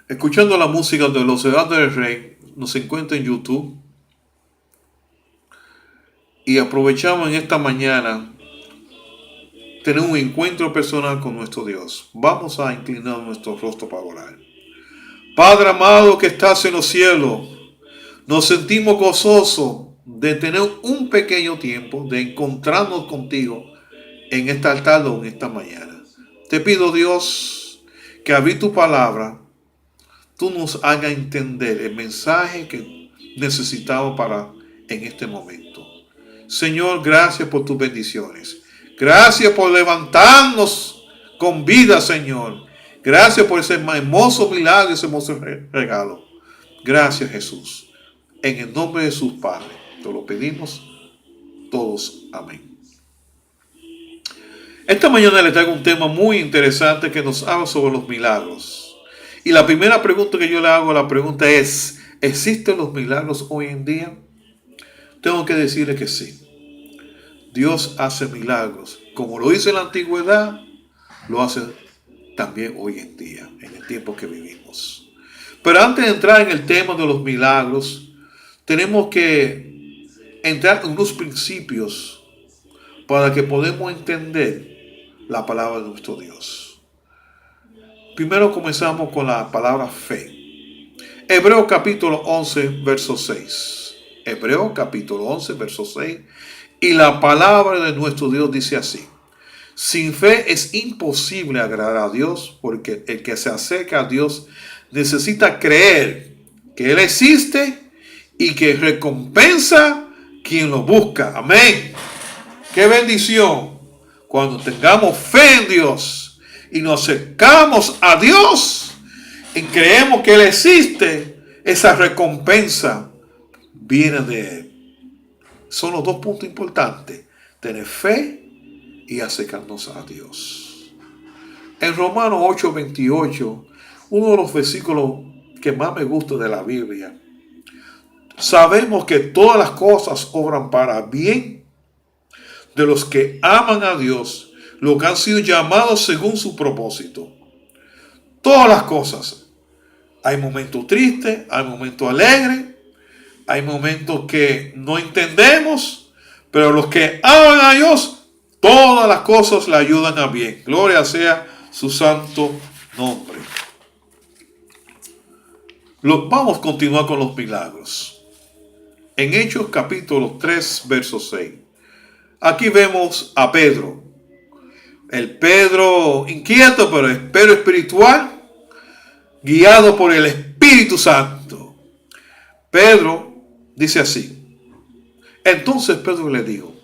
escuchando la música de Los Segadores del Rey. Nos encuentra en YouTube y aprovechamos en esta mañana tener un encuentro personal con nuestro Dios. Vamos a inclinar nuestro rostro para orar. Padre amado que estás en los cielos, nos sentimos gozosos de tener un pequeño tiempo de encontrarnos contigo en esta tarde o en esta mañana. Te pido, Dios, que al abrir tu palabra, tú nos hagas entender el mensaje que necesitamos para en este momento. Señor, gracias por tus bendiciones. Gracias por levantarnos con vida, Señor. Gracias por ese hermoso milagro, ese hermoso regalo. Gracias, Jesús. En el nombre de sus padres, te lo pedimos todos. Amén. Esta mañana le traigo un tema muy interesante que nos habla sobre los milagros. Y la primera pregunta que yo le hago, la pregunta es, ¿existen los milagros hoy en día? Tengo que decirle que sí. Dios hace milagros. Como lo hizo en la antigüedad, lo hace también hoy en día, en el tiempo que vivimos. Pero antes de entrar en el tema de los milagros, tenemos que entrar en unos principios para que podamos entender la palabra de nuestro Dios. Primero comenzamos con la palabra fe. Hebreos capítulo 11, verso 6. Hebreos capítulo 11, verso 6. Y la palabra de nuestro Dios dice así: sin fe es imposible agradar a Dios, porque el que se acerca a Dios necesita creer que Él existe y que recompensa quien lo busca. Amén. ¡Qué bendición! Cuando tengamos fe en Dios y nos acercamos a Dios y creemos que Él existe, esa recompensa viene de Él. Son los dos puntos importantes: tener fe y acercarnos a Dios. En Romanos 8:28, uno de los versículos que más me gusta de la Biblia, sabemos que todas las cosas obran para bien de los que aman a Dios, los que han sido llamados según su propósito. Todas las cosas. Hay momentos tristes, hay momentos alegres, hay momentos que no entendemos, pero los que aman a Dios, todas las cosas le ayudan a bien. Gloria sea su santo nombre. Vamos a continuar con los milagros. En Hechos capítulo 3, verso 6. Aquí vemos a Pedro. El Pedro inquieto, pero el Pedro espiritual, guiado por el Espíritu Santo. Pedro dice así: entonces Pedro le dijo,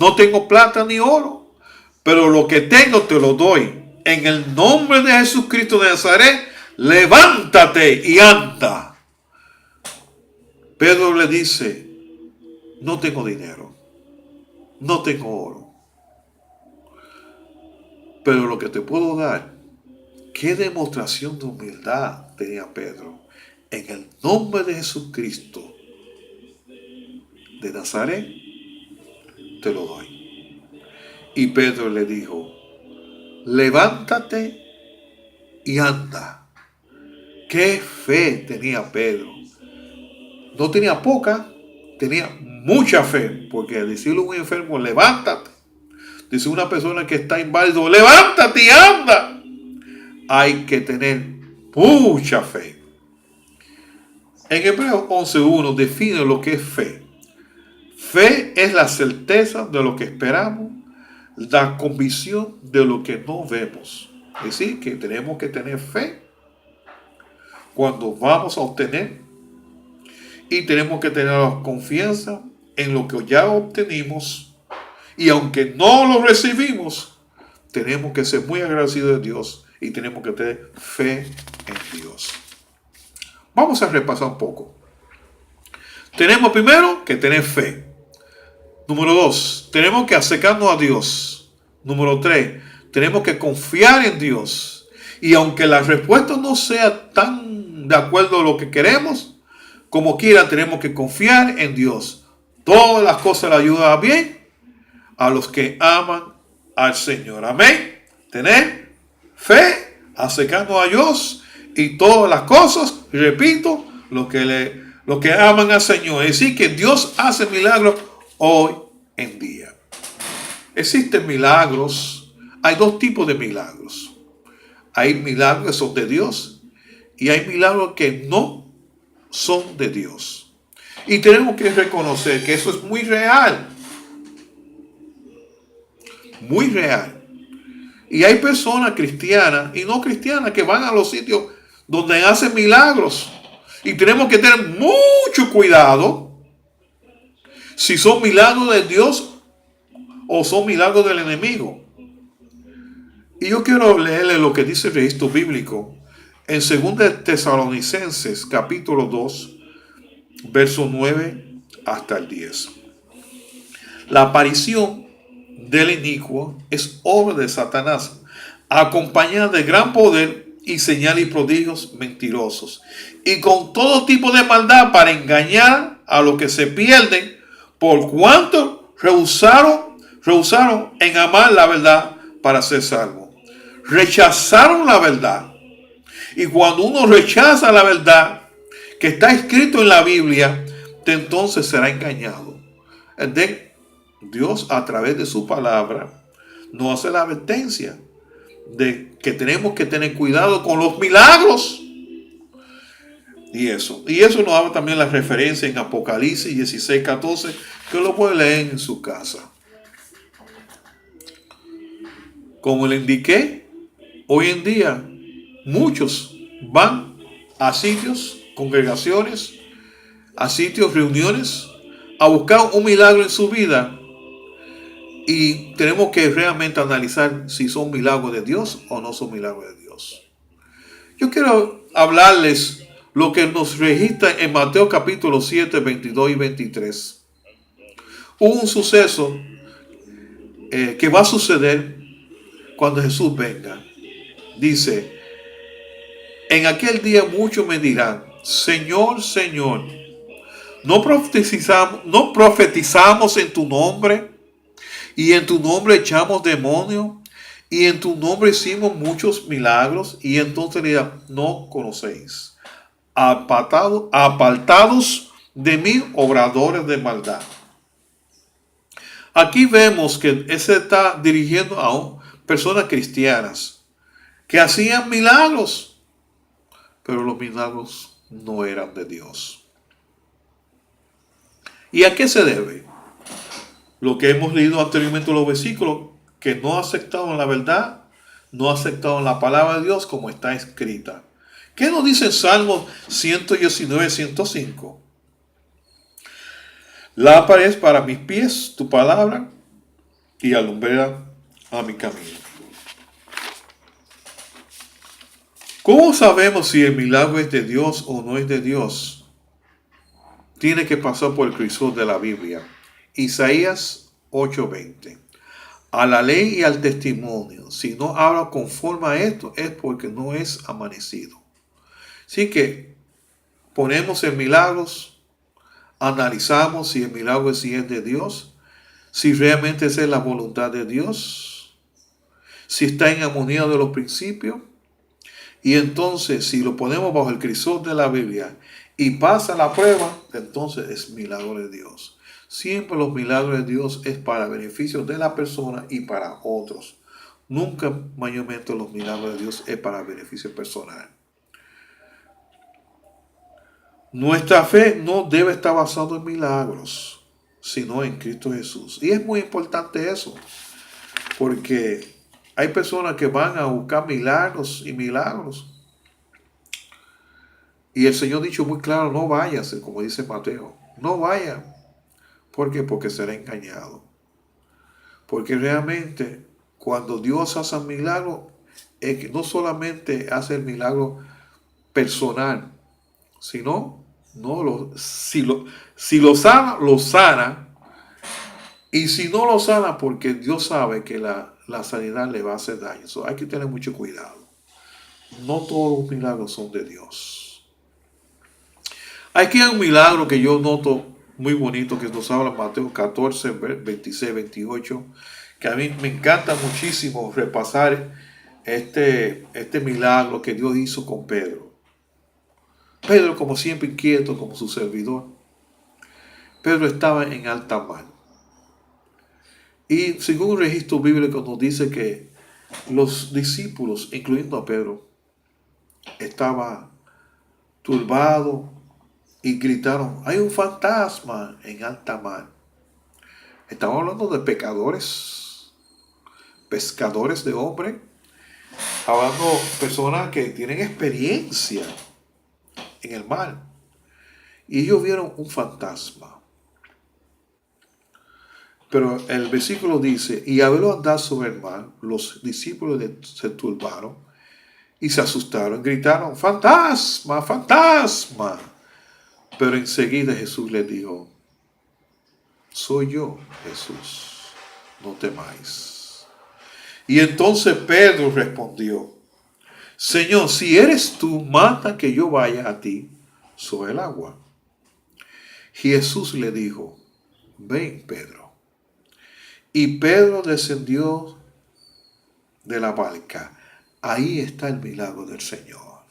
no tengo plata ni oro, pero lo que tengo te lo doy. En el nombre de Jesucristo de Nazaret, levántate y anda. Pedro le dice, no tengo dinero, no tengo oro, pero lo que te puedo dar. Qué demostración de humildad tenía Pedro. En el nombre de Jesucristo de Nazaret, te lo doy. Y Pedro le dijo, levántate y anda. Qué fe tenía Pedro. No tenía poca, tenía mucha fe, porque decirle a un enfermo, levántate, dice una persona que está inválido, levántate y anda, hay que tener mucha fe. En Hebreos 11:1 define lo que es fe. Fe es la certeza de lo que esperamos, la convicción de lo que no vemos. Es decir, que tenemos que tener fe cuando vamos a obtener, y tenemos que tener confianza en lo que ya obtenimos, y aunque no lo recibimos, tenemos que ser muy agradecidos de Dios y tenemos que tener fe en Dios. Vamos a repasar un poco. Tenemos primero que tener fe. Número 2, tenemos que acercarnos a Dios. Número 3, tenemos que confiar en Dios. Y aunque la respuesta no sea tan de acuerdo a lo que queremos, como quiera tenemos que confiar en Dios. Todas las cosas le ayudan bien a los que aman al Señor. Amén. Tener fe, acercarnos a Dios Y todas las cosas, repito, lo que aman al Señor. Es decir, que Dios hace milagros hoy en día. Existen milagros. Hay dos tipos de milagros. Hay milagros que son de Dios y hay milagros que no son de Dios. Y tenemos que reconocer que eso es muy real. Muy real. Y hay personas cristianas y no cristianas que van a los sitios donde hacen milagros. Y tenemos que tener mucho cuidado si son milagros de Dios o son milagros del enemigo. Y yo quiero leerle lo que dice el registro bíblico en 2 Tesalonicenses capítulo 2, verso 9 hasta el 10. La aparición del inicuo es obra de Satanás, acompañada de gran poder y señales y prodigios mentirosos, y con todo tipo de maldad para engañar a los que se pierden, por cuanto rehusaron en amar la verdad para ser salvos. Rechazaron la verdad. Y cuando uno rechaza la verdad que está escrito en la Biblia, entonces será engañado. Dios, a través de su palabra, nos hace la advertencia de que tenemos que tener cuidado con los milagros. Y eso nos habla también la referencia en Apocalipsis 16:14, que lo puede leer en su casa. Como le indiqué, hoy en día muchos van a sitios, congregaciones, a sitios, reuniones, a buscar un milagro en su vida. Y tenemos que realmente analizar si son milagros de Dios o no son milagros de Dios. Yo quiero hablarles lo que nos registra en Mateo capítulo 7, 22 y 23. Hubo un suceso que va a suceder cuando Jesús venga. Dice, en aquel día muchos me dirán, Señor, Señor, ¿no profetizamos en tu nombre? Y en tu nombre echamos demonios, y en tu nombre hicimos muchos milagros. Y entonces le dirán, no conocéis, apartados de mí, obradores de maldad. Aquí vemos que se está dirigiendo a personas cristianas que hacían milagros, pero los milagros no eran de Dios. ¿Y a qué se debe? Lo que hemos leído anteriormente en los versículos, que no aceptaron la verdad, no aceptaron la palabra de Dios como está escrita. ¿Qué nos dice en Salmos 119, 105? Lámpara es para mis pies tu palabra y alumbrera a mi camino. ¿Cómo sabemos si el milagro es de Dios o no es de Dios? Tiene que pasar por el crisol de la Biblia. Isaías 8:20. A la ley y al testimonio, si no habla conforme a esto, es porque no es amanecido. Así que ponemos en milagros, analizamos si el milagro es de Dios, si realmente esa es la voluntad de Dios, si está en armonía de los principios. Y entonces, si lo ponemos bajo el crisol de la Biblia y pasa la prueba, entonces es milagro de Dios. Siempre los milagros de Dios es para beneficio de la persona y para otros. Nunca mayormente los milagros de Dios es para beneficio personal. Nuestra fe no debe estar basada en milagros, sino en Cristo Jesús. Y es muy importante eso, porque hay personas que van a buscar milagros y milagros. Y el Señor ha dicho muy claro, no vayas, como dice Mateo, no vaya. ¿Por qué? Porque será engañado. Porque realmente cuando Dios hace un milagro, es que no solamente hace el milagro personal, sino si lo sana, lo sana. Y si no lo sana, porque Dios sabe que la sanidad le va a hacer daño. Hay que tener mucho cuidado. No todos los milagros son de Dios. Aquí hay un milagro que yo noto muy bonito que nos habla Mateo 14, 26, 28, que a mí me encanta muchísimo repasar este milagro que Dios hizo con Pedro. Pedro, como siempre inquieto como su servidor, Pedro estaba en alta mar. Y según un registro bíblico nos dice que los discípulos, incluyendo a Pedro, estaban turbados y gritaron, hay un fantasma en alta mar. Estamos hablando de pecadores, pescadores de hombres, hablando de personas que tienen experiencia en el mar. Y ellos vieron un fantasma. Pero el versículo dice, y al verlo andar sobre el mar, los discípulos se turbaron y se asustaron, gritaron, fantasma, fantasma. Pero enseguida Jesús les dijo, soy yo, Jesús, no temáis. Y entonces Pedro respondió, Señor, si eres tú, manda que yo vaya a ti sobre el agua. Jesús le dijo, ven, Pedro. Y Pedro descendió de la barca. Ahí está el milagro del Señor.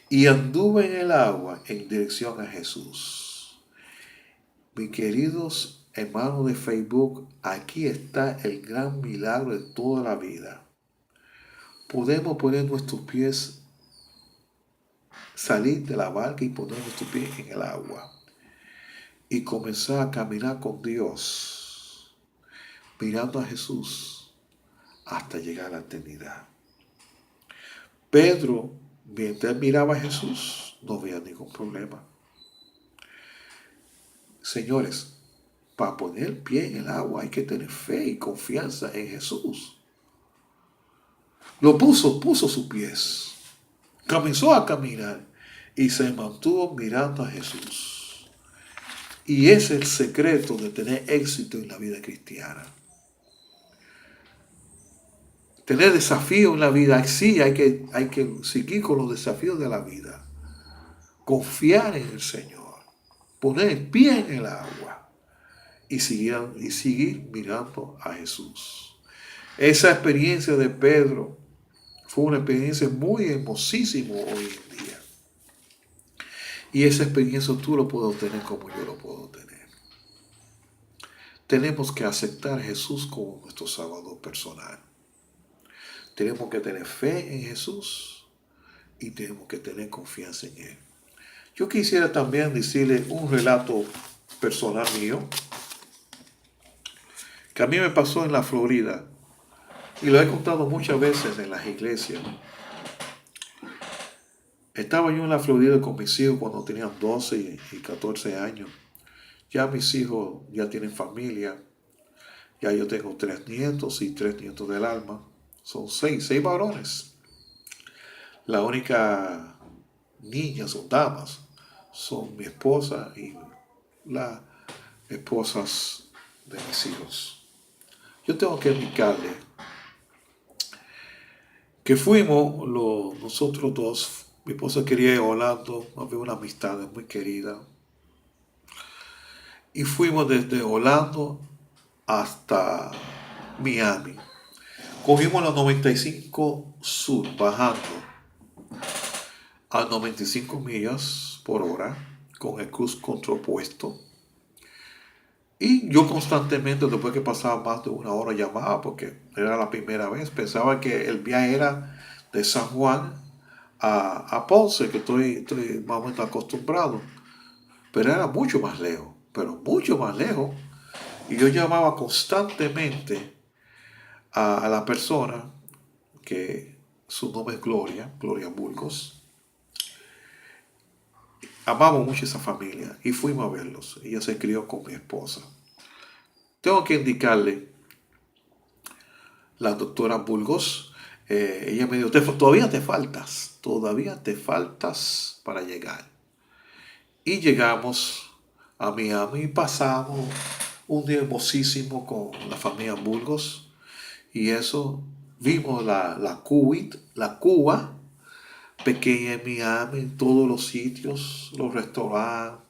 Y anduvo en el agua en dirección a Jesús. Mis queridos hermanos de Facebook, aquí está el gran milagro de toda la vida. Podemos poner nuestros pies, salir de la barca y poner nuestros pies en el agua. Y comenzar a caminar con Dios, mirando a Jesús hasta llegar a la eternidad. Pedro, mientras miraba a Jesús, no veía ningún problema. Señores, para poner el pie en el agua hay que tener fe y confianza en Jesús. Lo puso sus pies. Comenzó a caminar y se mantuvo mirando a Jesús. Y ese es el secreto de tener éxito en la vida cristiana. Tener desafíos en la vida, sí, hay que seguir con los desafíos de la vida. Confiar en el Señor. Poner el pie en el agua. Y seguir mirando a Jesús. Esa experiencia de Pedro fue una experiencia muy hermosísima hoy en día. Y esa experiencia tú lo puedes tener como yo lo puedo tener. Tenemos que aceptar a Jesús como nuestro Salvador personal. Tenemos que tener fe en Jesús y tenemos que tener confianza en Él. Yo quisiera también decirle un relato personal mío que a mí me pasó en la Florida y lo he contado muchas veces en las iglesias. Estaba yo en la Florida con mis hijos cuando tenían 12 y 14 años. Ya mis hijos ya tienen familia. Ya yo tengo 3 nietos y 3 nietos del alma. Son 6 varones. La única niña son damas. Son mi esposa y las esposas de mis hijos. Yo tengo que indicarle que fuimos nosotros dos. Mi esposa quería ir a Orlando, había una amistad muy querida. Y fuimos desde Orlando hasta Miami. Cogimos la 95 Sur, bajando a 95 millas por hora, con el cruise control puesto. Y yo constantemente, después que pasaba más de una hora, llamaba, porque era la primera vez. Pensaba que el viaje era de San Juan a Ponce, que estoy más o menos acostumbrado. Pero era mucho más lejos, pero mucho más lejos. Y yo llamaba constantemente a la persona, que su nombre es Gloria Burgos. Amamos mucho esa familia y fuimos a verlos. Ella se crió con mi esposa. Tengo que indicarle, la doctora Burgos, ella me dijo, todavía te faltas para llegar. Y llegamos a Miami y pasamos un día hermosísimo con la familia Burgos. Y eso, vimos la Cuba pequeña en Miami, en todos los sitios, los restaurantes.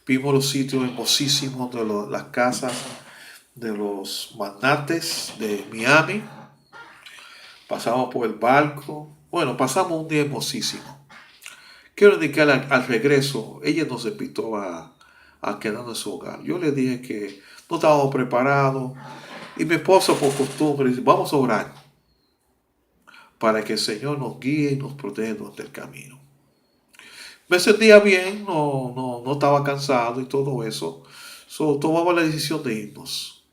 Vimos los sitios hermosísimos de las casas de los magnates de Miami. pasamos por el barco. Bueno, pasamos un día hermosísimo. Quiero indicar al regreso, ella nos invitó a quedarnos en su hogar. Yo le dije que no estábamos preparados y mi esposa por costumbre dice, vamos a orar para que el Señor nos guíe y nos proteja durante el camino. Me sentía bien, no estaba cansado y todo eso. Tomamos la decisión de irnos.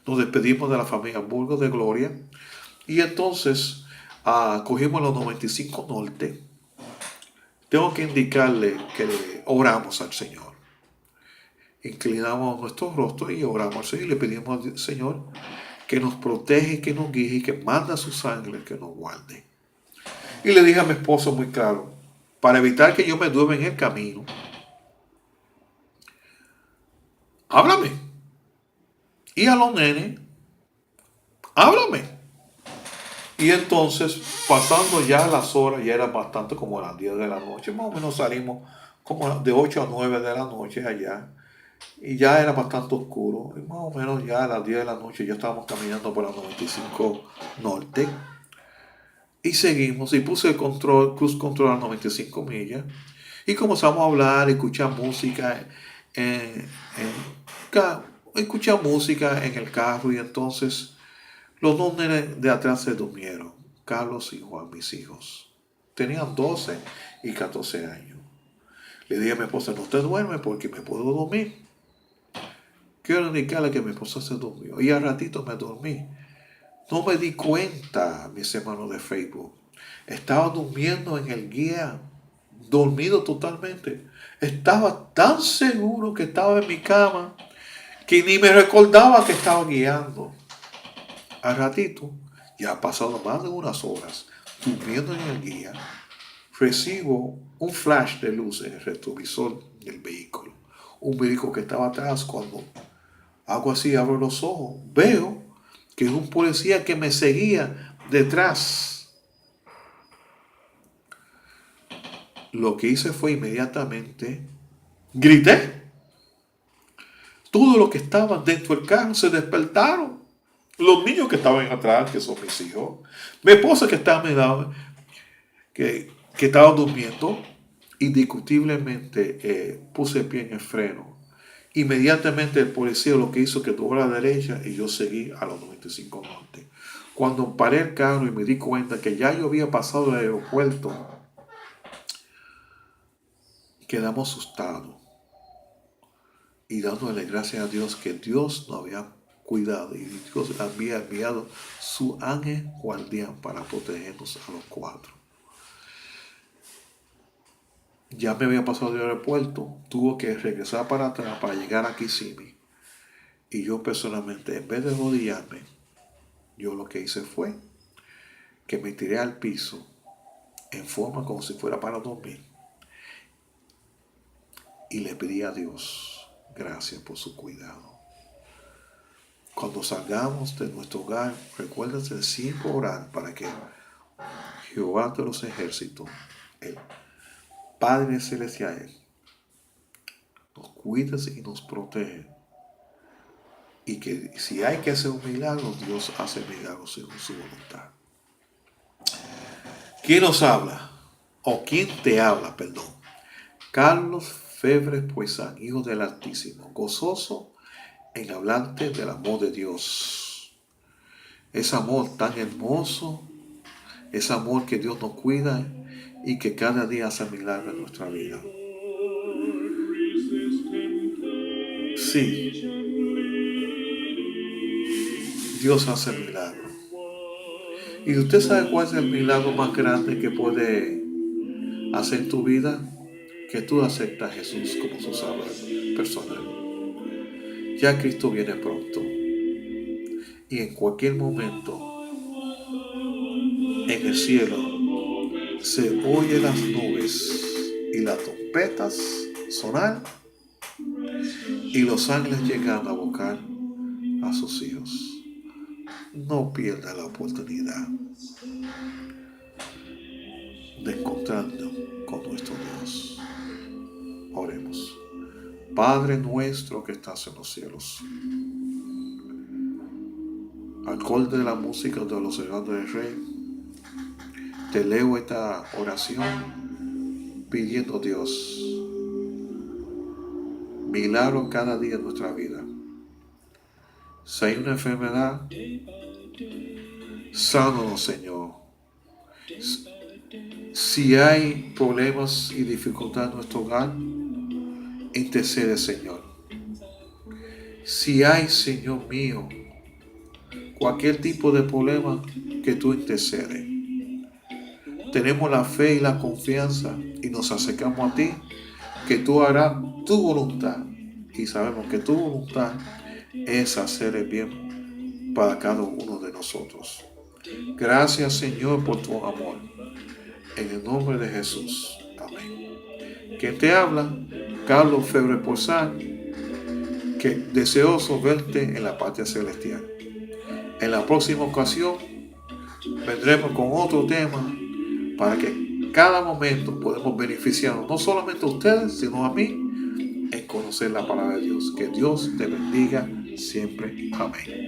Nos despedimos de la familia Burgos de Gloria y entonces cogimos los 95 Norte. Tengo que indicarle que oramos al Señor. Inclinamos nuestros rostros y oramos al Señor y le pedimos al Señor que nos protege, que nos guíe y que manda su sangre, que nos guarde. Y le dije a mi esposo muy claro, para evitar que yo me duerma en el camino, háblame. Y a los nenes, háblame. Y entonces, pasando ya las horas, ya era bastante como las 10 de la noche, más o menos salimos como de 8 a 9 de la noche allá. Y ya era bastante oscuro. Y más o menos ya a las 10 de la noche ya estábamos caminando por la 95 Norte. Y seguimos. Y puse el cruise control a 95 millas. Y comenzamos a hablar, escuchar música. Escuchar música en el carro. Y entonces los dos nenes de atrás se durmieron. Carlos y Juan, mis hijos. Tenían 12 y 14 años. Le dije a mi esposa, no te duermes porque me puedo dormir. Quiero indicarle que mi esposa se durmió. Y al ratito me dormí. No me di cuenta, mis hermanos de Facebook. Estaba durmiendo en el guía. Dormido totalmente. Estaba tan seguro que estaba en mi cama que ni me recordaba que estaba guiando. Al ratito, ya ha pasado más de unas horas, durmiendo en el guía, recibo un flash de luz en el retrovisor del vehículo. Un vehículo que estaba atrás. Cuando hago así, abro los ojos, veo que es un policía que me seguía detrás. Lo que hice fue inmediatamente, grité. Todos los que estaban dentro del carro se despertaron. Los niños que estaban atrás, que son mis hijos. Mi esposa que estaba a mi lado, que estaba durmiendo. Indiscutiblemente puse el pie en el freno. Inmediatamente el policía lo que hizo que dobló a la derecha y yo seguí a los 95 Norte. Cuando paré el carro y me di cuenta que ya yo había pasado el aeropuerto, quedamos asustados y dándole gracias a Dios que Dios nos había cuidado y Dios había enviado su ángel guardián para protegernos a los cuatro. Ya me había pasado el aeropuerto, tuve que regresar para atrás para llegar a Kissimmee. Y yo personalmente, en vez de arrodillarme, yo lo que hice fue que me tiré al piso en forma como si fuera para dormir. Y le pedí a Dios gracias por su cuidado. Cuando salgamos de nuestro hogar, recuérdense siempre orar para que Jehová de los ejércitos, el Padre Celestial, nos cuide y nos protege. Y que si hay que hacer un milagro, Dios hace milagros según su voluntad. ¿Quién nos habla? ¿O quién te habla, perdón? Carlos Febres Puesán, hijo del Altísimo, gozoso en hablarte del amor de Dios. Ese amor tan hermoso, ese amor que Dios nos cuida y que cada día hace milagros en nuestra vida. Sí, Dios hace milagros. ¿Y usted sabe cuál es el milagro más grande que puede hacer tu vida? Que tú aceptas a Jesús como su Salvador personal. Ya Cristo viene pronto. Y en cualquier momento, en el cielo, se oye las nubes y las trompetas sonar y los ángeles llegan a buscar a sus hijos. No pierda la oportunidad de encontrarnos con nuestro Dios. Oremos. Padre nuestro que estás en los cielos, acorde de la música de los hermanos del Rey, te leo esta oración pidiendo a Dios milagros cada día en nuestra vida. Si hay una enfermedad, sánanos, Señor. Si hay problemas y dificultades en nuestro hogar, intercede, Señor. Si hay, Señor mío, cualquier tipo de problema, que tú intercedes. Tenemos la fe y la confianza y nos acercamos a ti, que tú harás tu voluntad. Y sabemos que tu voluntad es hacer el bien para cada uno de nosotros. Gracias, Señor, por tu amor. En el nombre de Jesús. Amén. ¿Quién te habla? Carlos Febre Porzar, que deseoso verte en la patria celestial. En la próxima ocasión vendremos con otro tema para que cada momento podamos beneficiarnos, no solamente a ustedes, sino a mí, en conocer la palabra de Dios. Que Dios te bendiga siempre. Amén.